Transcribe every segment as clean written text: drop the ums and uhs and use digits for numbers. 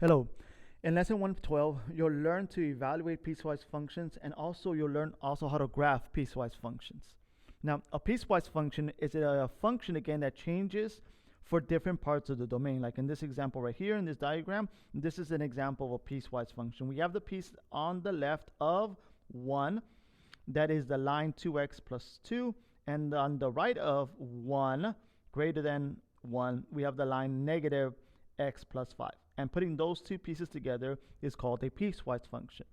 Hello. In lesson 112, you'll learn to evaluate piecewise functions, and also you'll learn also how to graph piecewise functions. Now, a piecewise function is a function again that changes for different parts of the domain. Like in this example right here in this diagram, this is an example of a piecewise function. We have the piece on the left of 1, that is the line 2x plus 2, and on the right of 1 greater than 1, we have the line negative x plus 5. And putting those two pieces together is called a piecewise function.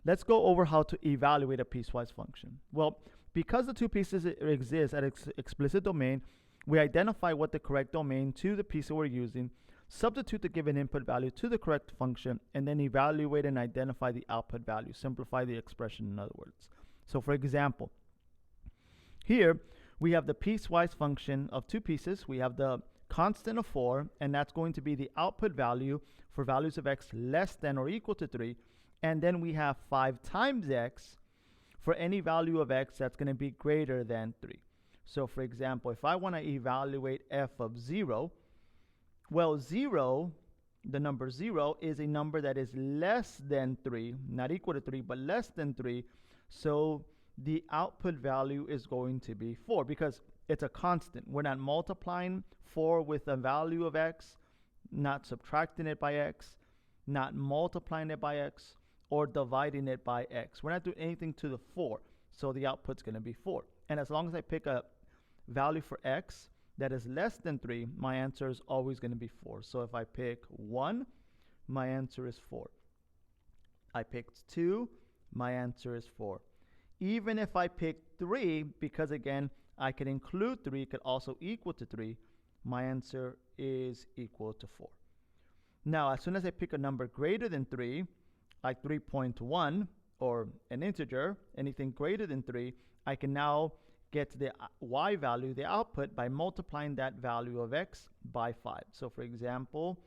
Let's go over how to evaluate a piecewise function. Well, because the two pieces exist at explicit domain, we identify what the correct domain to the piece that we're using, substitute the given input value to the correct function, and then evaluate and identify the output value. Simplify the expression, in other words. So for example, here we have the piecewise function of two pieces. We have the constant of 4, and that's going to be the output value for values of x less than or equal to 3. And then we have 5 times x for any value of x that's going to be greater than 3. So for example, if I want to evaluate f of 0, well, 0, the number 0 is a number that is less than 3, not equal to 3, but less than 3. So the output value is going to be 4 because it's a constant. We're not multiplying 4 with a value of x, not subtracting it by x, not multiplying it by x, or dividing it by x. We're not doing anything to the 4, so the output's going to be 4. And as long as I pick a value for x that is less than 3, my answer is always going to be 4. So if I pick 1, my answer is 4. I picked 2, my answer is 4. Even if I pick 3, because again, I can include 3, could also equal to 3, my answer is equal to 4. Now, as soon as I pick a number greater than 3, like 3.1, or an integer, anything greater than 3, I can now get the y value, the output, by multiplying that value of x by 5. So for example,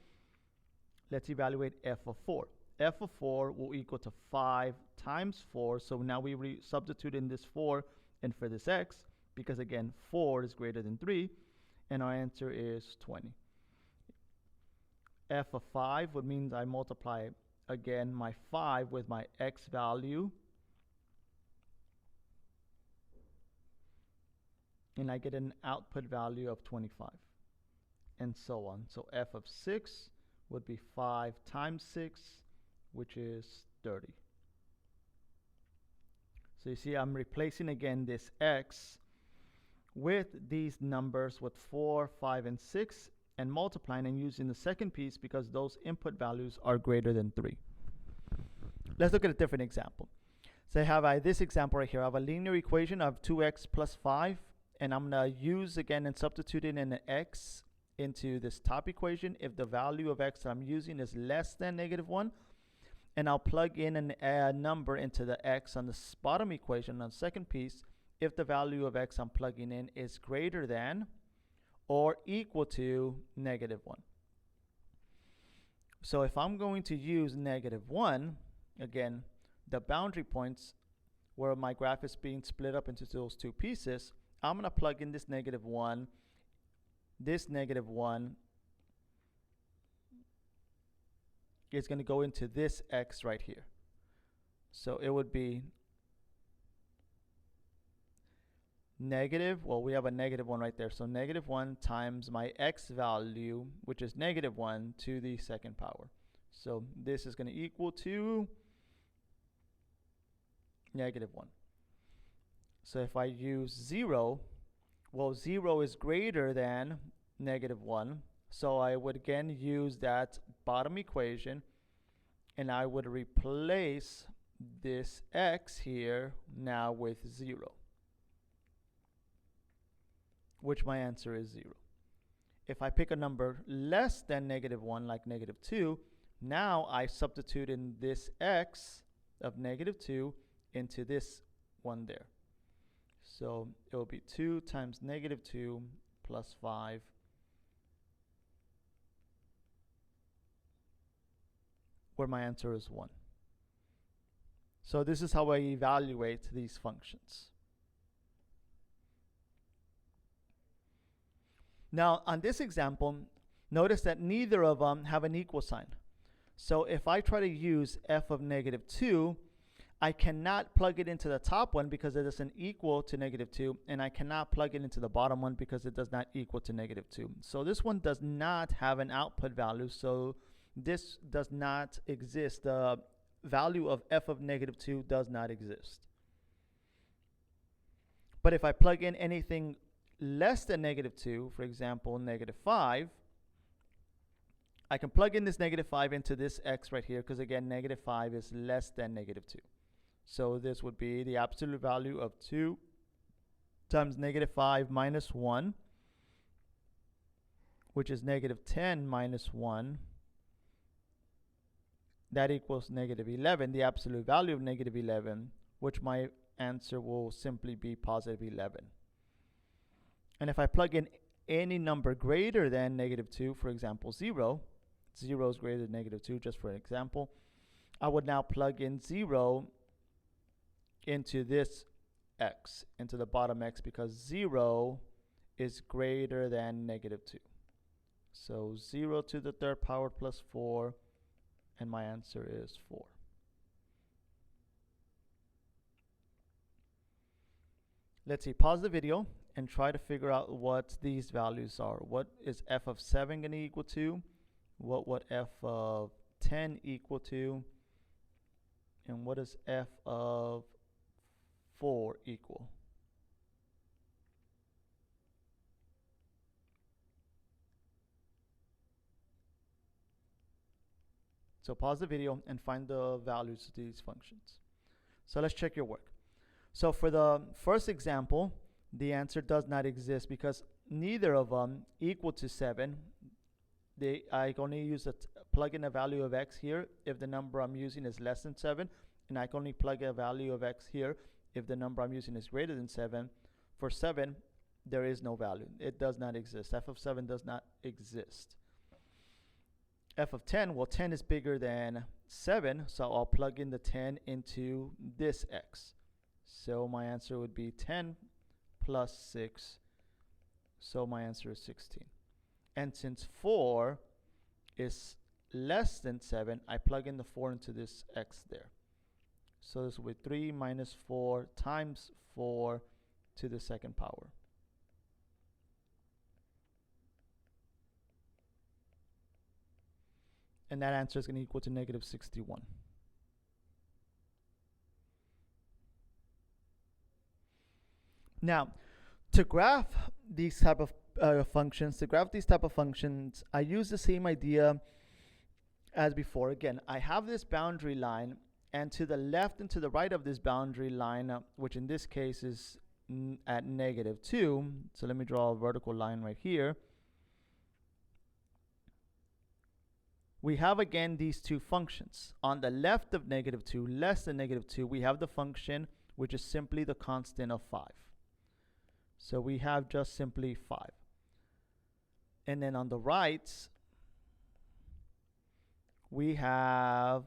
let's evaluate f of 4. F of 4 will equal to 5 times 4. So now we substitute in this 4 and for this x, because again 4 is greater than 3, and our answer is 20. F of 5 would mean I multiply again my 5 with my x value, and I get an output value of 25, and so on. So f of 6 would be 5 times 6, which is 30. So you see, I'm replacing again this x with these numbers with 4, 5, and 6, and multiplying and using the second piece because those input values are greater than 3. Let's look at a different example. So I have this example right here. I have a linear equation of 2x plus 5, and I'm going to use again and substitute in an x into this top equation if the value of x that I'm using is less than -1. And I'll plug in a number into the x on the bottom equation on the second piece if the value of x I'm plugging in is greater than or equal to -1. So if I'm going to use -1, again, the boundary points where my graph is being split up into those two pieces, I'm going to plug in this -1, this -1 is going to go into this x right here. So it would be negative, well, we have a -1 right there, so -1 times my x value, which is -1 to the second power. So this is going to equal to -1. So if I use 0, well, 0 is greater than -1, so I would again use that bottom equation, and I would replace this x here now with 0, which my answer is 0. If I pick a number less than -1, like -2, now I substitute in this x of -2 into this one there. So it will be 2 times -2 plus 5, where my answer is 1. So this is how I evaluate these functions. Now on this example, notice that neither of them have an equal sign. So if I try to use f of negative 2, I cannot plug it into the top one because it doesn't equal to negative 2, and I cannot plug it into the bottom one because it does not equal to negative 2. So this one does not have an output value, so this does not exist. The value of f of negative 2 does not exist. But if I plug in anything less than negative 2, for example, negative 5, I can plug in this negative 5 into this x right here because, again, negative 5 is less than negative 2. So this would be the absolute value of 2 times negative 5 minus 1, which is negative 10 minus 1. That equals negative 11, the absolute value of negative 11, which my answer will simply be positive 11. And if I plug in any number greater than negative 2, for example, 0 is greater than negative 2, just for an example, I would now plug in 0 into this x, into the bottom x, because 0 is greater than negative 2. So 0 to the third power plus 4, and my answer is 4. Let's see, pause the video and try to figure out what these values are. What is f of 7 going to equal to? What would f of 10 equal to? And what is f of 4 equal? So pause the video and find the values of these functions. So let's check your work. So for the first example, the answer does not exist because neither of them equal to 7. I can only use plug in a value of x here if the number I'm using is less than 7, and I can only plug a value of x here if the number I'm using is greater than 7. For 7, there is no value. It does not exist. F of 7 does not exist. F of 10, well, 10 is bigger than 7, so I'll plug in the 10 into this x. So my answer would be 10 plus 6, so my answer is 16. And since 4 is less than 7, I plug in the 4 into this x there. So this will be 3 minus 4 times 4 to the second power. And that answer is going to equal to negative 61. Now, to graph these type of functions, I use the same idea as before. Again, I have this boundary line, and to the left and to the right of this boundary line, which in this case is at negative 2, so let me draw a vertical line right here. We have again these two functions. On the left of negative 2, less than negative 2, we have the function which is simply the constant of 5. So we have just simply 5. And then on the right, we have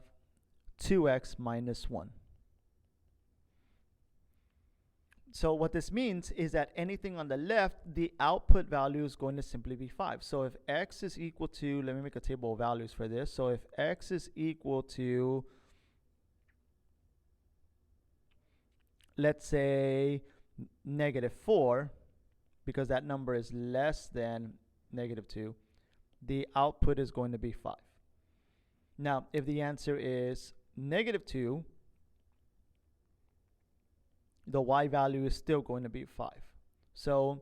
2x minus 1. So what this means is that anything on the left, the output value is going to simply be 5. So if x is equal to, let me make a table of values for this. So if x is equal to, let's say, negative 4, because that number is less than negative 2, the output is going to be 5. Now, if the answer is negative 2, the y value is still going to be 5. So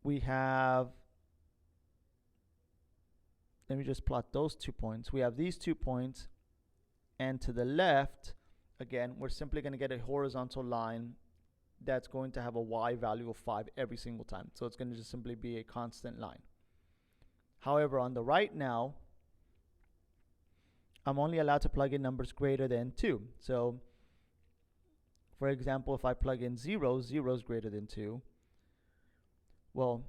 we have, let me just plot those 2 points. We have these 2 points, and to the left, again, we're simply going to get a horizontal line that's going to have a y value of 5 every single time. So it's going to just simply be a constant line. However, on the right now, I'm only allowed to plug in numbers greater than 2. So for example, if I plug in 0, 0 is greater than 2. Well,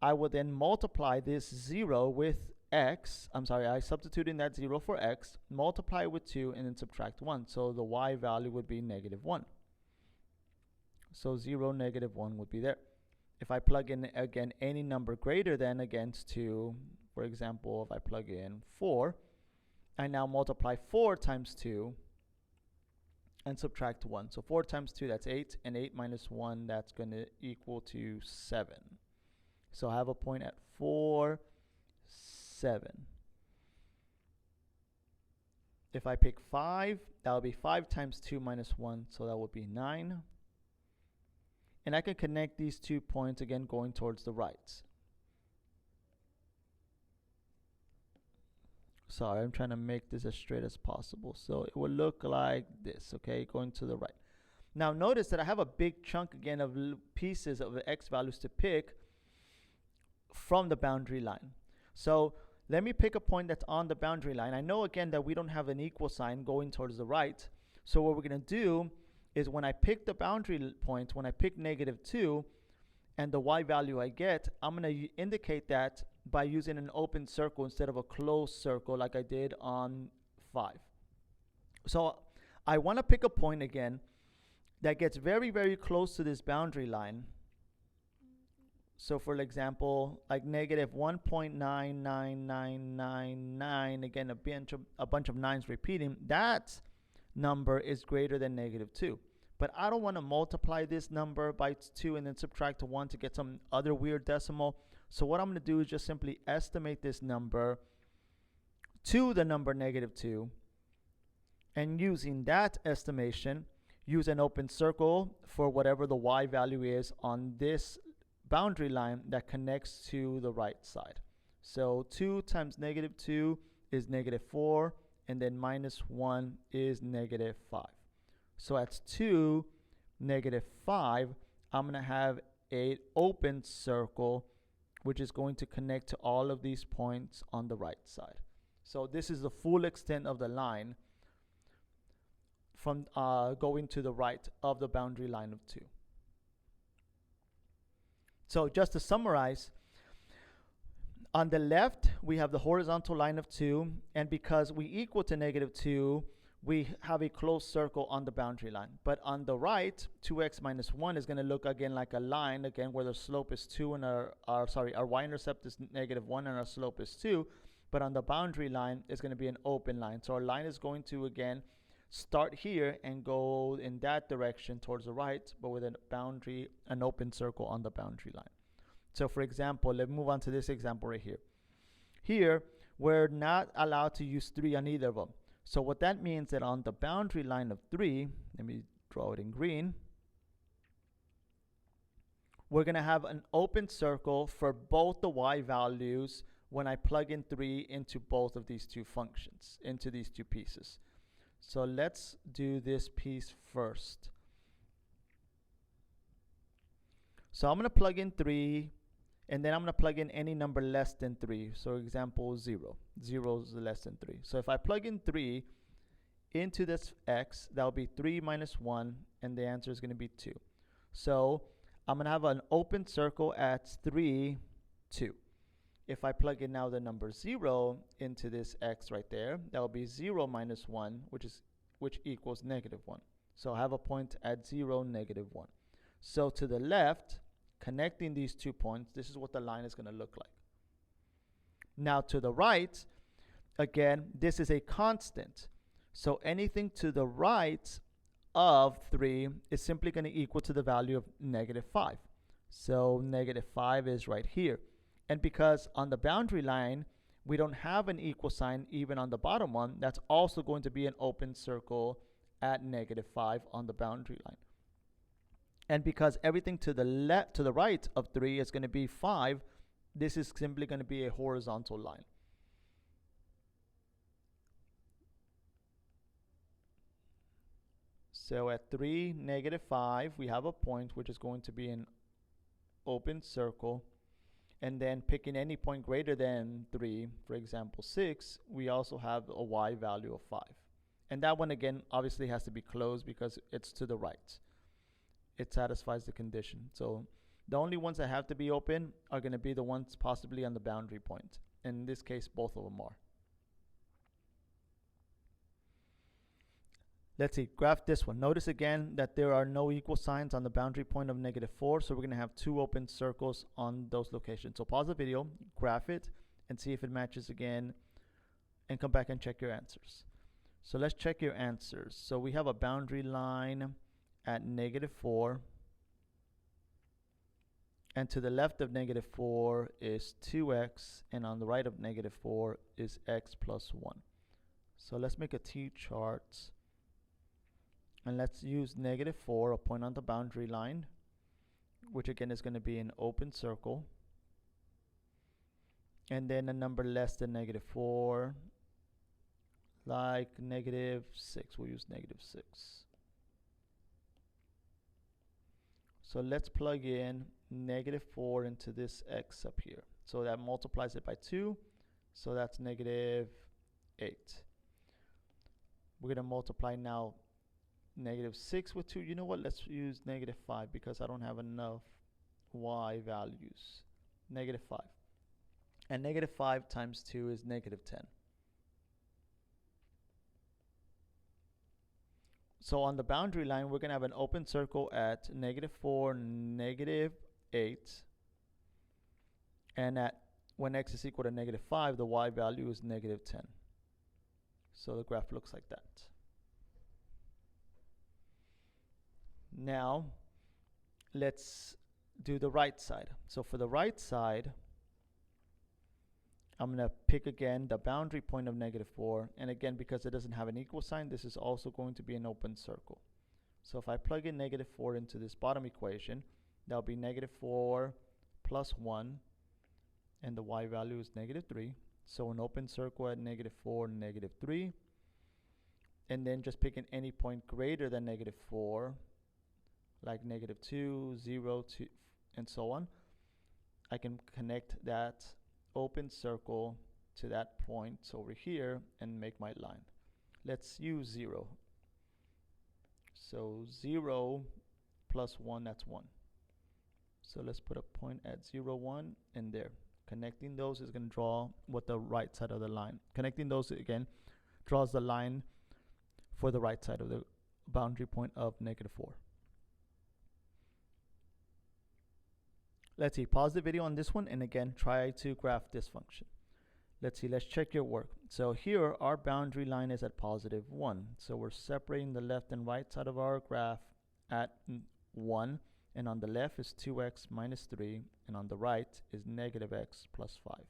I would then multiply this 0 with x. I substitute in that 0 for x, multiply with 2, and then subtract 1. So the y value would be negative 1. So 0, negative 1 would be there. If I plug in, again, any number greater than against 2, For example, if I plug in 4, I now multiply 4 times 2 and subtract 1. So 4 times 2, that's 8, and 8 minus 1, that's going to equal to 7. So I have a point at 4, 7. If I pick 5, that will be 5 times 2 minus 1, so that would be 9. And I can connect these 2 points again going towards the right. Sorry, I'm trying to make this as straight as possible. So it will look like this, okay, going to the right. Now notice that I have a big chunk again of pieces of the x values to pick from the boundary line. So let me pick a point that's on the boundary line. I know again that we don't have an equal sign going towards the right. So what we're going to do is when I pick the boundary point, when I pick -2 and the y value I get, I'm going to indicate that by using an open circle instead of a closed circle like I did on 5. So I want to pick a point again that gets very, very close to this boundary line. So for example, like -1.99999, again, a bunch of 9s repeating, that number is greater than -2. But I don't want to multiply this number by 2 and then subtract 1 to get some other weird decimal. So what I'm going to do is just simply estimate this number to the number -2. And using that estimation, use an open circle for whatever the y value is on this boundary line that connects to the right side. So 2 times -2 is -4, and then -1 is -5. So that's 2, -5. I'm going to have an open circle which is going to connect to all of these points on the right side. So this is the full extent of the line from going to the right of the boundary line of 2. So just to summarize, on the left, we have the horizontal line of 2, and because we equal to -2, we have a closed circle on the boundary line. But on the right, 2x minus 1 is going to look again like a line, again, where the slope is 2 and our y-intercept is -1 and our slope is 2. But on the boundary line, it's going to be an open line. So our line is going to, again, start here and go in that direction towards the right, but with a boundary, an open circle on the boundary line. So for example, let's move on to this example right here. Here, we're not allowed to use 3 on either of them. So what that means that on the boundary line of 3, let me draw it in green, we're going to have an open circle for both the y values when I plug in 3 into both of these two functions, into these two pieces. So let's do this piece first. So I'm going to plug in 3, and then I'm going to plug in any number less than 3. So example 0. 0 is less than 3. So if I plug in 3 into this x, that will be 3 minus 1, and the answer is going to be 2. So I'm going to have an open circle at 3, 2. If I plug in now the number 0 into this x right there, that will be 0 minus 1, which equals -1. So I have a point at 0, -1. So to the left, connecting these 2 points, this is what the line is going to look like. Now to the right, again, this is a constant. So anything to the right of 3 is simply going to equal to the value of -5. So -5 is right here. And because on the boundary line, we don't have an equal sign even on the bottom one, that's also going to be an open circle at -5 on the boundary line. And because everything to the left, to the right of 3 is going to be 5, this is simply going to be a horizontal line. So at 3, -5, we have a point which is going to be an open circle. And then picking any point greater than 3, for example 6, we also have a y value of 5. And that one again obviously has to be closed because it's to the right. It satisfies the condition. So the only ones that have to be open are going to be the ones possibly on the boundary point. In this case, both of them are. Let's see, graph this one. Notice again that there are no equal signs on the boundary point of -4, so we're going to have 2 open circles on those locations. So pause the video, graph it, and see if it matches again, and come back and check your answers. So let's check your answers. So we have a boundary line at -4, and to the left of -4 is 2x, and on the right of -4 is x plus 1. So let's make a t-chart, and let's use -4, a point on the boundary line, which again is going to be an open circle, and then a number less than -4, like -6. We'll use -6. So let's plug in -4 into this x up here. So that multiplies it by 2. So that's -8. We're going to multiply now -6 with 2. You know what? Let's use -5 because I don't have enough y values. -5. And -5 times 2 is -10. So on the boundary line, we're going to have an open circle at -4, -8. And at when x is equal to -5, the y value is -10. So the graph looks like that. Now, let's do the right side. So for the right side, I'm going to pick again the boundary point of -4. And again, because it doesn't have an equal sign, this is also going to be an open circle. So if I plug in -4 into this bottom equation, that'll be -4 plus 1. And the y value is -3. So an open circle at -4, -3. And then just picking any point greater than -4, like -2, 0, 2, and so on, I can connect that open circle to that point over here and make my line. Let's use 0. So 0 plus 1, that's 1. So let's put a point at 0, 1, and there. Connecting those is going to draw what the right side of the line. Connecting those again draws the line for the right side of the boundary point of -4. Let's see, pause the video on this one and again try to graph this function. Let's see, let's check your work. So here our boundary line is at +1. So we're separating the left and right side of our graph at 1, and on the left is 2x minus 3, and on the right is -x plus 5.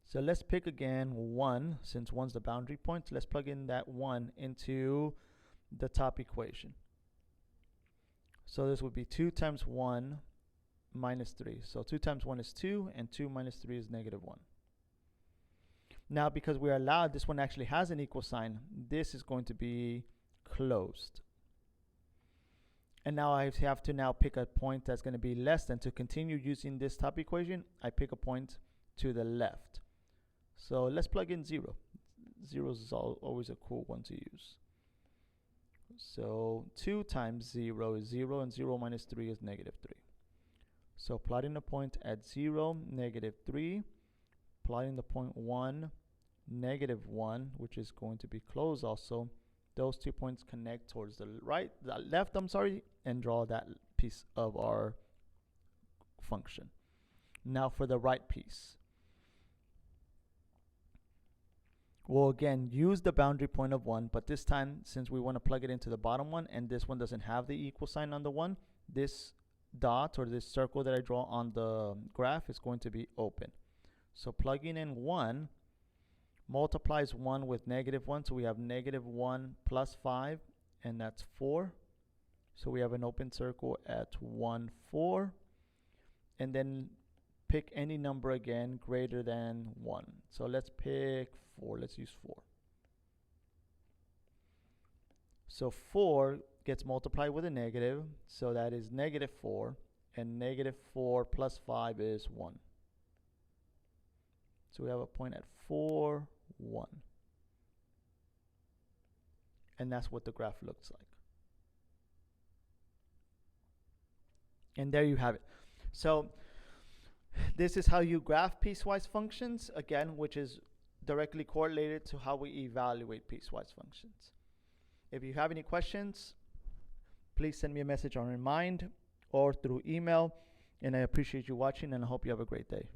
So let's pick again 1, since 1's the boundary point. So let's plug in that 1 into the top equation. So this would be 2 times 1 minus 3. So 2 times 1 is 2, and 2 minus 3 is -1. Now, because we're allowed, this one actually has an equal sign, this is going to be closed. And now I have to now pick a point that's going to be less than. To continue using this top equation, I pick a point to the left. So let's plug in 0. 0 is always a cool one to use. So 2 times 0 is 0, and 0 minus 3 is -3. So plotting the point at 0, -3. Plotting the point 1, -1, which is going to be closed also. Those 2 points connect towards the left, and draw that piece of our function. Now for the right piece. We'll again use the boundary point of 1, but this time, since we want to plug it into the bottom one, and this one doesn't have the equal sign on the 1, this dot or this circle that I draw on the graph is going to be open. So plugging in 1 multiplies 1 with -1, so we have -1 plus 5, and that's 4. So we have an open circle at 1, 4, and then pick any number again greater than 1. So let's pick 4. Let's use 4. So 4 gets multiplied with a negative, so that is -4, and -4 plus 5 is 1. So we have a point at 4, 1. And that's what the graph looks like. And there you have it. So this is how you graph piecewise functions, again, which is directly correlated to how we evaluate piecewise functions. If you have any questions, please send me a message on Remind or through email. And I appreciate you watching, and I hope you have a great day.